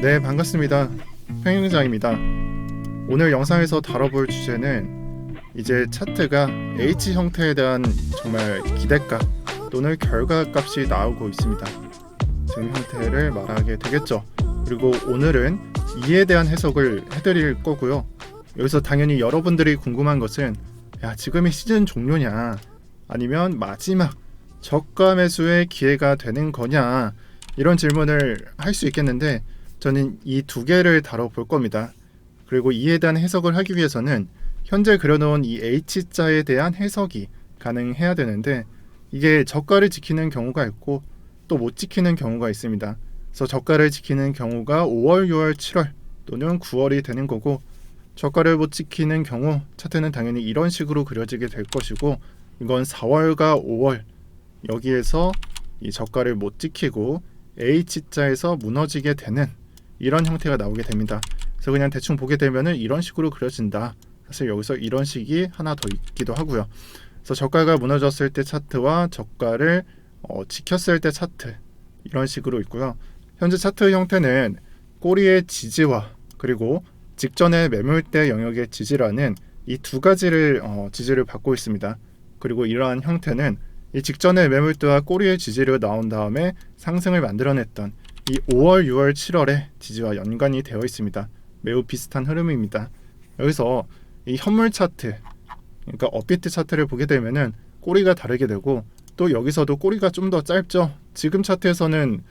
네, 반갑습니다. 평행장입니다. 오늘 영상에서 다뤄볼 주제는 이제 차트가 H 형태에 대한 정말 기대값 또는 결과값이 나오고 있습니다. 지금 형태를 말하게 되겠죠. 그리고 오늘은 이에 대한 해석을 해드릴 거고요. 여기서 당연히 여러분들이 궁금한 것은 지금이 시즌 종료냐 아니면 마지막 저가 매수의 기회가 되는 거냐 이런 질문을 할 수 있겠는데 저는 이 두 개를 다뤄볼 겁니다. 그리고 이에 대한 해석을 하기 위해서는 현재 그려놓은 이 H자에 대한 해석이 가능해야 되는데 이게 저가를 지키는 경우가 있고 또 못 지키는 경우가 있습니다. 그래서 저가를 지키는 경우가 5월, 6월, 7월 또는 9월이 되는 거고 저가를 못 지키는 경우 차트는 당연히 이런 식으로 그려지게 될 것이고 이건 4월과 5월 여기에서 이 저가를 못 지키고 H자에서 무너지게 되는 이런 형태가 나오게 됩니다. 그래서 그냥 대충 보게 되면은 이런 식으로 그려진다. 사실 여기서 이런 식이 하나 더 있기도 하고요. 그래서 저가가 무너졌을 때 차트와 저가를 지켰을 때 차트 이런 식으로 있고요. 현재 차트 형태는 꼬리의 지지와 그리고 직전의 매물대 영역의 지지라는 이 두 가지를 지지를 받고 있습니다. 그리고 이러한 형태는 이 직전의 매물대와 꼬리의 지지를 나온 다음에 상승을 만들어냈던 이 5월, 6월, 7월의 지지와 연관이 되어 있습니다. 매우 비슷한 흐름입니다. 여기서 이 현물 차트, 그러니까 업비트 차트를 보게 되면은 꼬리가 다르게 되고 또 여기서도 꼬리가 좀 더 짧죠. 지금 차트에서는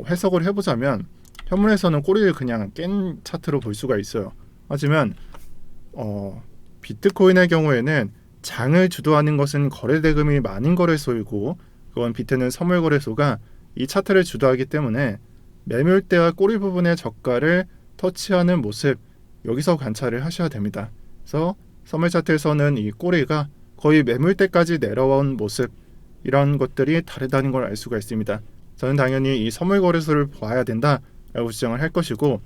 해석을 해보자면 현물에서는 꼬리를 그냥 깬 차트로 볼 수가 있어요. 하지만 비트코인의 경우에는 장을 주도하는 것은 거래대금이 많은 거래소이고 그건 비트는 선물 거래소가 이 차트를 주도하기 때문에 매물대와 꼬리 부분의 저가를 터치하는 모습 여기서 관찰을 하셔야 됩니다. 그래서 선물 차트에서는 이 꼬리가 거의 매물대까지 내려온 모습 이런 것들이 다르다는 걸 알 수가 있습니다. 저는 당연히 이 선물 거래소를 봐야 된다라고 주장을 할 것이고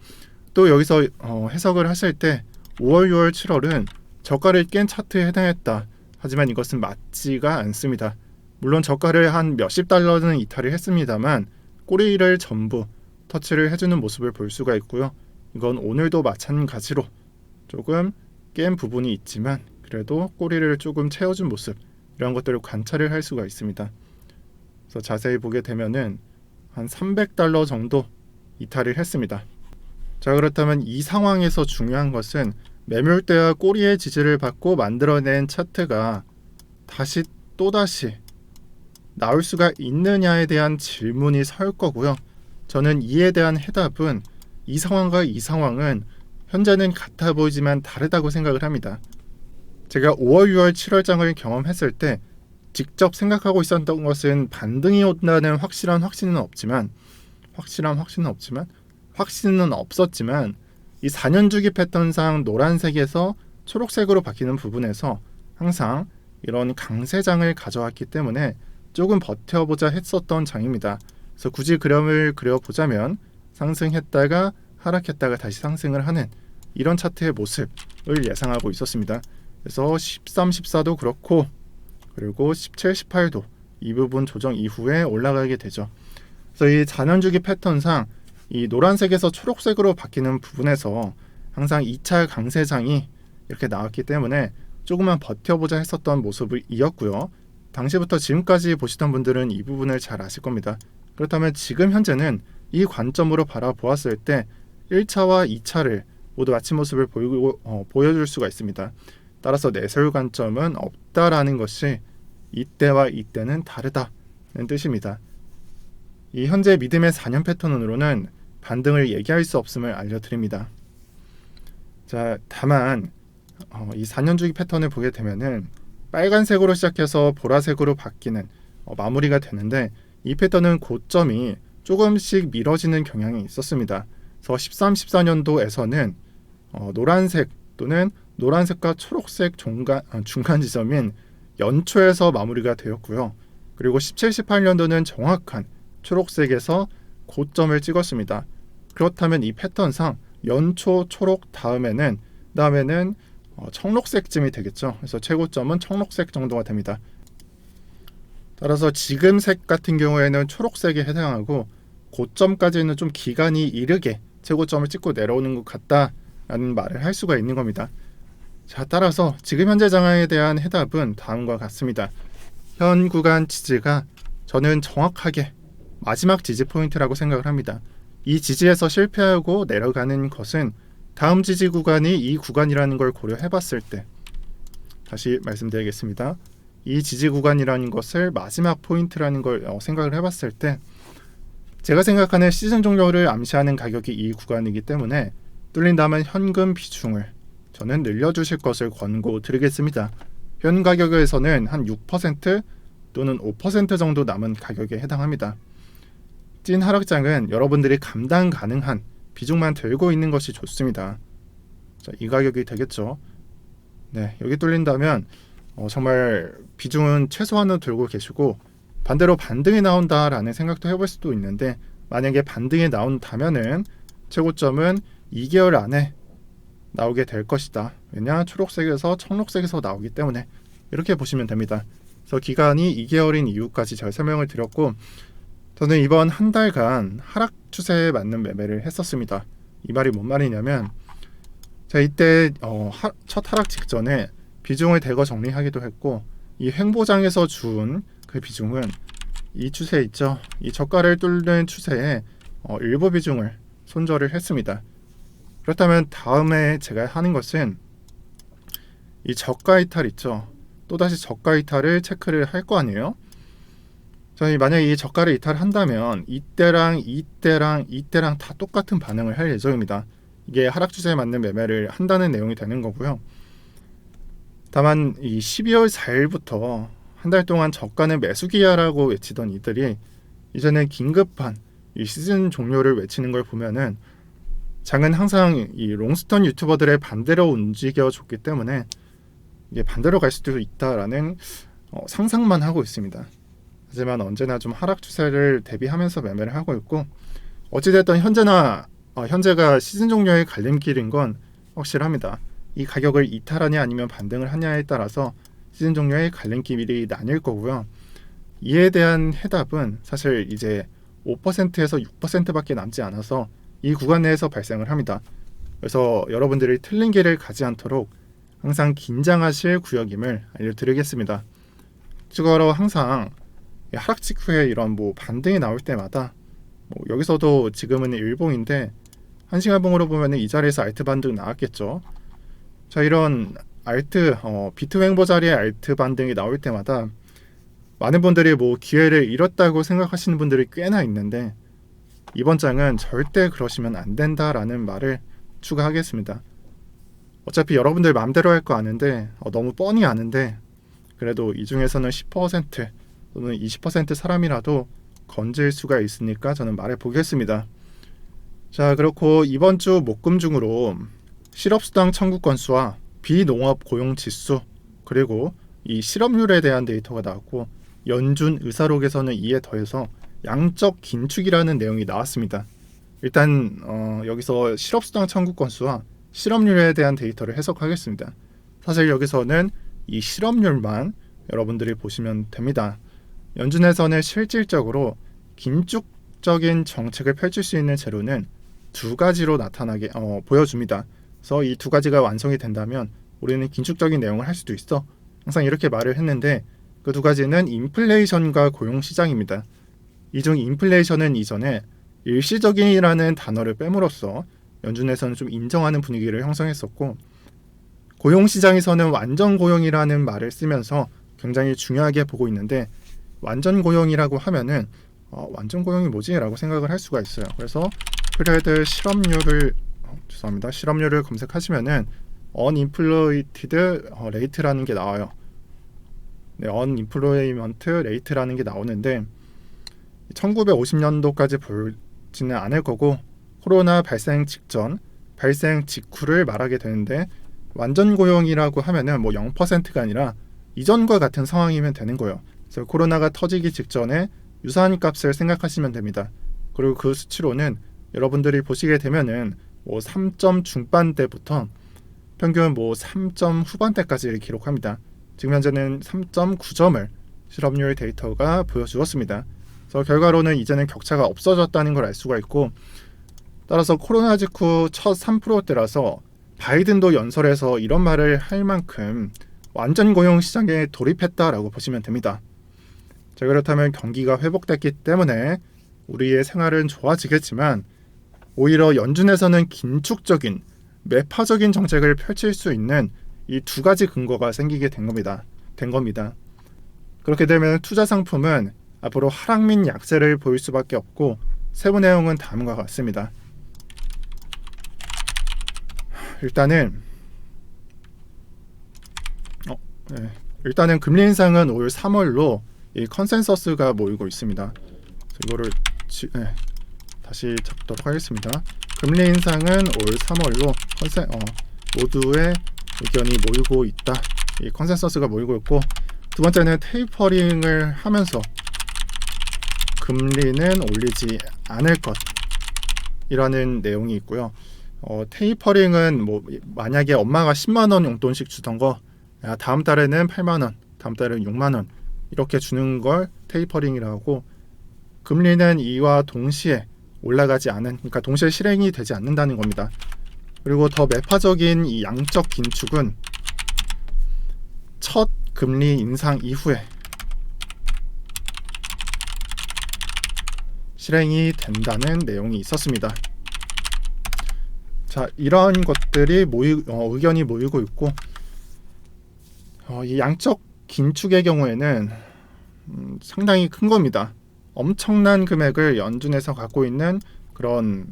또 여기서 해석을 하실 때 5월, 6월, 7월은 저가를 깬 차트에 해당했다. 하지만 이것은 맞지가 않습니다. 물론 저가를 한 몇십 달러는 이탈을 했습니다만 꼬리를 전부 터치를 해주는 모습을 볼 수가 있고요. 이건 오늘도 마찬가지로 조금 깬 부분이 있지만 그래도 꼬리를 조금 채워준 모습 이런 것들을 관찰을 할 수가 있습니다. 그래서 자세히 보게 되면은 한 300달러 정도 이탈을 했습니다. 자, 그렇다면 이 상황에서 중요한 것은 매물대와 꼬리의 지지를 받고 만들어낸 차트가 다시 또다시 나올 수가 있느냐에 대한 질문이 설 거고요. 저는 이에 대한 해답은 이 상황과 이 상황은 현재는 같아 보이지만 다르다고 생각을 합니다. 제가 5월, 6월, 7월장을 경험했을 때 직접 생각하고 있었던 것은 반등이 온다는 확신은 없었지만 이 4년 주기 패턴상 노란색에서 초록색으로 바뀌는 부분에서 항상 이런 강세장을 가져왔기 때문에 조금 버텨보자 했었던 장입니다. 그래서 굳이 그림을 그려보자면 상승했다가 하락했다가 다시 상승을 하는 이런 차트의 모습을 예상하고 있었습니다. 그래서 13, 14도 그렇고 그리고 17, 18도 이 부분 조정 이후에 올라가게 되죠. 그래서 이 4년 주기 패턴상 이 노란색에서 초록색으로 바뀌는 부분에서 항상 2차 강세장이 이렇게 나왔기 때문에 조금만 버텨보자 했었던 모습을 이었고요. 당시부터 지금까지 보시던 분들은 이 부분을 잘 아실 겁니다. 그렇다면 지금 현재는 이 관점으로 바라보았을 때 1차와 2차를 모두 마친 모습을 보여줄 수가 있습니다. 따라서 내세울 관점은 없다라는 것이 이때와 이때는 다르다는 뜻입니다. 이 현재 믿음의 4년 패턴으로는 반등을 얘기할 수 없음을 알려드립니다. 자, 다만 이 4년 주기 패턴을 보게 되면은 빨간색으로 시작해서 보라색으로 바뀌는 마무리가 되는데 이 패턴은 고점이 조금씩 미뤄지는 경향이 있었습니다. 그래서 13, 14년도에서는 노란색 또는 노란색과 초록색 중간 지점인 연초에서 마무리가 되었고요. 그리고 17, 18년도는 정확한 초록색에서 고점을 찍었습니다. 그렇다면 이 패턴상 연초 초록 다음에는 청록색쯤이 되겠죠. 그래서 최고점은 청록색 정도가 됩니다. 따라서 지금 색 같은 경우에는 초록색에 해당하고 고점까지는 좀 기간이 이르게 최고점을 찍고 내려오는 것 같다라는 말을 할 수가 있는 겁니다. 자, 따라서 지금 현재 장악에 대한 해답은 다음과 같습니다. 현 구간 지지가 저는 정확하게 마지막 지지 포인트라고 생각을 합니다. 이 지지에서 실패하고 내려가는 것은 다음 지지 구간이 이 구간이라는 걸 고려해 봤을 때, 다시 말씀드리겠습니다. 이 지지 구간이라는 것을 마지막 포인트라는 걸 생각을 해봤을 때, 제가 생각하는 시즌 종료를 암시하는 가격이 이 구간이기 때문에 뚫린다면 현금 비중을 저는 늘려주실 것을 권고드리겠습니다. 현 가격에서는 한 6% 또는 5% 정도 남은 가격에 해당합니다. 찐 하락장은 여러분들이 감당 가능한 비중만 들고 있는 것이 좋습니다. 자, 이 가격이 되겠죠. 네, 여기 뚫린다면 정말 비중은 최소한으로 들고 계시고, 반대로 반등이 나온다라는 생각도 해볼 수도 있는데, 만약에 반등이 나온다면은 최고점은 2개월 안에 나오게 될 것이다. 왜냐? 초록색에서 청록색에서 나오기 때문에 이렇게 보시면 됩니다. 그래서 기간이 2개월인 이유까지 제가 설명을 드렸고, 저는 이번 한 달간 하락 추세에 맞는 매매를 했었습니다. 이 말이 뭔 말이냐면, 제가 이때 첫 하락 직전에 비중을 대거 정리하기도 했고, 이 횡보장에서 준 그 비중은 이 추세 있죠. 이 저가를 뚫는 추세에 일부 비중을 손절을 했습니다. 그렇다면 다음에 제가 하는 것은 이 저가 이탈 있죠. 또다시 저가 이탈을 체크를 할 거 아니에요. 저희 만약에 이 저가를 이탈한다면 이때랑 다 똑같은 반응을 할 예정입니다. 이게 하락 추세에 맞는 매매를 한다는 내용이 되는 거고요. 다만 이 12월 4일부터 한 달 동안 저가는 매수기야라고 외치던 이들이 이제는 긴급한 이 시즌 종료를 외치는 걸 보면은, 장은 항상 이 롱스턴 유튜버들의 반대로 움직여줬기 때문에 이게 반대로 갈 수도 있다라는 상상만 하고 있습니다. 하지만 언제나 좀 하락 추세를 대비하면서 매매를 하고 있고, 어찌됐든 현재가 시즌 종료의 갈림길인 건 확실합니다. 이 가격을 이탈하냐 아니면 반등을 하냐에 따라서 시즌 종료의 갈림길이 나뉠 거고요. 이에 대한 해답은 사실 이제 5%에서 6%밖에 남지 않아서 이 구간 내에서 발생을 합니다. 그래서 여러분들이 틀린 길을 가지 않도록 항상 긴장하실 구역임을 알려드리겠습니다. 추가로 항상 하락 직후에 이런 반등이 나올 때마다 여기서도 지금은 일봉인데 1시간 봉으로 보면 이 자리에서 알트 반등 나왔겠죠. 자, 이런 비트 횡보 자리에 알트 반등이 나올 때마다 많은 분들이 기회를 잃었다고 생각하시는 분들이 꽤나 있는데, 이번 장은 절대 그러시면 안 된다라는 말을 추가하겠습니다. 어차피 여러분들 마음대로 할 거 아는데, 너무 뻔히 아는데, 그래도 이 중에서는 10% 또는 20% 사람이라도 건질 수가 있으니까 저는 말해 보겠습니다. 자, 그렇고 이번 주 목금 중으로 실업수당 청구 건수와 비농업 고용 지수, 그리고 이 실업률에 대한 데이터가 나왔고, 연준 의사록에서는 이에 더해서 양적 긴축이라는 내용이 나왔습니다. 일단 여기서 실업수당 청구 건수와 실업률에 대한 데이터를 해석하겠습니다. 사실 여기서는 이 실업률만 여러분들이 보시면 됩니다. 연준에서는 실질적으로 긴축적인 정책을 펼칠 수 있는 재료는 두 가지로 나타나게 보여줍니다. 그래서 이 두 가지가 완성이 된다면 우리는 긴축적인 내용을 할 수도 있어. 항상 이렇게 말을 했는데, 그 두 가지는 인플레이션과 고용시장입니다. 이 중 인플레이션은 이전에 일시적인이라는 단어를 빼므로써 연준에서는 좀 인정하는 분위기를 형성했었고, 고용시장에서는 완전 고용이라는 말을 쓰면서 굉장히 중요하게 보고 있는데, 완전 고용이라고 하면은 완전 고용이 뭐지? 라고 생각을 할 수가 있어요. 그래서 프레드 실업률을 검색하시면은 unemployed rate라는 게 나와요. 네, unemployment rate라는 게 나오는데 1950년도까지 보지는 않을 거고, 코로나 발생 직전, 발생 직후를 말하게 되는데, 완전 고용이라고 하면은 0%가 아니라 이전과 같은 상황이면 되는 거예요. 그래서 코로나가 터지기 직전에 유사한 값을 생각하시면 됩니다. 그리고 그 수치로는 여러분들이 보시게 되면은 3점 중반대부터 평균 3점 후반대까지 기록합니다. 지금 현재는 3.9점을 실업률 데이터가 보여주었습니다. 그래서 결과로는 이제는 격차가 없어졌다는 걸 알 수가 있고, 따라서 코로나 직후 첫 3%대라서 바이든도 연설에서 이런 말을 할 만큼 완전 고용 시장에 돌입했다라고 보시면 됩니다. 자, 그렇다면 경기가 회복됐기 때문에 우리의 생활은 좋아지겠지만 오히려 연준에서는 긴축적인 매파적인 정책을 펼칠 수 있는 이 두 가지 근거가 생기게 된 겁니다. 그렇게 되면 투자 상품은 앞으로 하락 및 약세를 보일 수밖에 없고, 세부 내용은 다음과 같습니다. 일단은 금리 인상은 올 3월로 이 컨센서스가 모이고 있습니다. 이거를 다시 잡도록 하겠습니다. 금리 인상은 올 3월로 모두의 의견이 모이고 있다. 이 컨센서스가 모이고 있고, 두 번째는 테이퍼링을 하면서 금리는 올리지 않을 것이라는 내용이 있고요. 테이퍼링은 만약에 엄마가 10만 원 용돈씩 주던 거 다음 달에는 8만 원, 다음 달에는 6만 원 이렇게 주는 걸 테이퍼링이라고 하고, 금리는 이와 동시에 올라가지 않은, 그러니까 동시에 실행이 되지 않는다는 겁니다. 그리고 더 매파적인 이 양적 긴축은 첫 금리 인상 이후에 실행이 된다는 내용이 있었습니다. 자, 이러한 것들이 의견이 모이고 있고, 이 양적 긴축의 경우에는 상당히 큰 겁니다. 엄청난 금액을 연준에서 갖고 있는 그런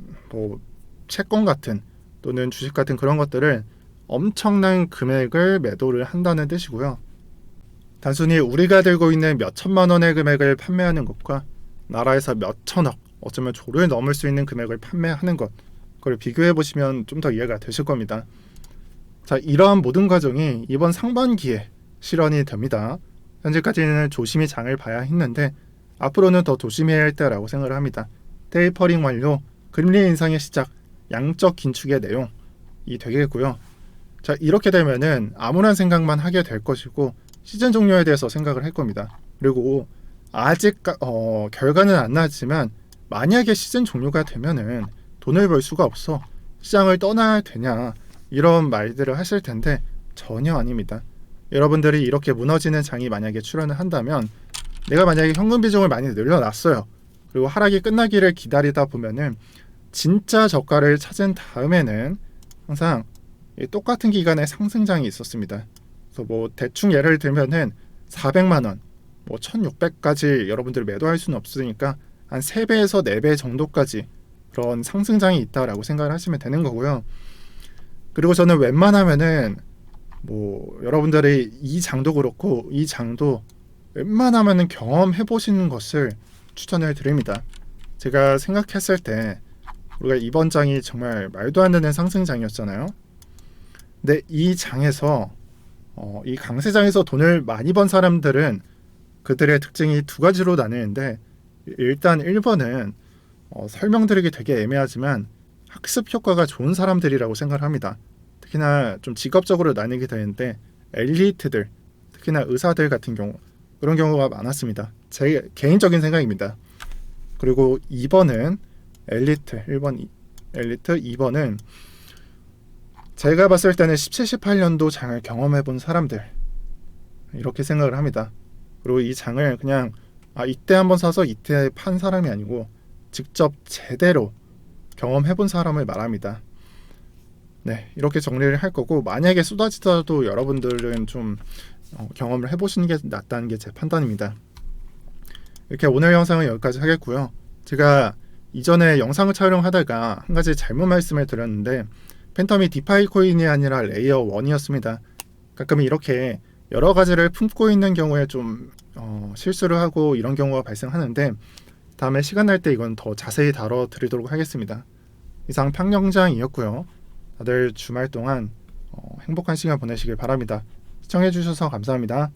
채권 같은 또는 주식 같은 그런 것들을 엄청난 금액을 매도를 한다는 뜻이고요. 단순히 우리가 들고 있는 몇 천만 원의 금액을 판매하는 것과 나라에서 몇 천억, 어쩌면 조를 넘을 수 있는 금액을 판매하는 것, 그걸 비교해 보시면 좀 더 이해가 되실 겁니다. 자, 이러한 모든 과정이 이번 상반기에 실현이 됩니다. 현재까지는 조심히 장을 봐야 했는데 앞으로는 더 조심해야 할 때라고 생각을 합니다. 테이퍼링 완료, 금리 인상의 시작, 양적 긴축의 내용이 되겠고요. 자, 이렇게 되면은 아무런 생각만 하게 될 것이고, 시즌 종료에 대해서 생각을 할 겁니다. 그리고 아직 결과는 안 나왔지만 만약에 시즌 종료가 되면은 돈을 벌 수가 없어, 시장을 떠나야 되냐, 이런 말들을 하실 텐데 전혀 아닙니다. 여러분들이 이렇게 무너지는 장이 만약에 출현을 한다면, 내가 만약에 현금 비중을 많이 늘려놨어요. 그리고 하락이 끝나기를 기다리다 보면은 진짜 저가를 찾은 다음에는 항상 똑같은 기간에 상승장이 있었습니다. 그래서 대충 예를 들면은 400만 원, 1600까지 여러분들이 매도할 수는 없으니까 한 3배에서 4배 정도까지 그런 상승장이 있다라고 생각을 하시면 되는 거고요. 그리고 저는 웬만하면은 여러분들이 이 장도 그렇고 이 장도 웬만하면은 경험해 보시는 것을 추천을 드립니다. 제가 생각했을 때 우리가 이번 장이 정말 말도 안 되는 상승장이었잖아요. 근데 이 장에서 이 강세장에서 돈을 많이 번 사람들은 그들의 특징이 두 가지로 나뉘는데, 일단 1번은 설명드리기 되게 애매하지만 학습 효과가 좋은 사람들이라고 생각을 합니다. 특히나 좀 직업적으로 나뉘게 되는데 엘리트들, 특히나 의사들 같은 경우, 그런 경우가 많았습니다. 제 개인적인 생각입니다. 그리고 2번은 엘리트, 1번 엘리트, 2번은 제가 봤을 때는 17, 18년도 장을 경험해 본 사람들, 이렇게 생각을 합니다. 그리고 이 장을 그냥 이때 한번 사서 이때 판 사람이 아니고 직접 제대로 경험해 본 사람을 말합니다. 네, 이렇게 정리를 할 거고, 만약에 쏟아지더라도 여러분들은 좀 경험을 해보시는 게 낫다는 게 제 판단입니다. 이렇게 오늘 영상은 여기까지 하겠고요. 제가 이전에 영상을 촬영하다가 한 가지 잘못 말씀을 드렸는데, 팬텀이 디파이 코인이 아니라 레이어 1이었습니다. 가끔 이렇게 여러 가지를 품고 있는 경우에 좀 실수를 하고 이런 경우가 발생하는데, 다음에 시간 날 때 이건 더 자세히 다뤄드리도록 하겠습니다. 이상 평영장이었고요. 다들 주말 동안 행복한 시간 보내시길 바랍니다. 시청해주셔서 감사합니다.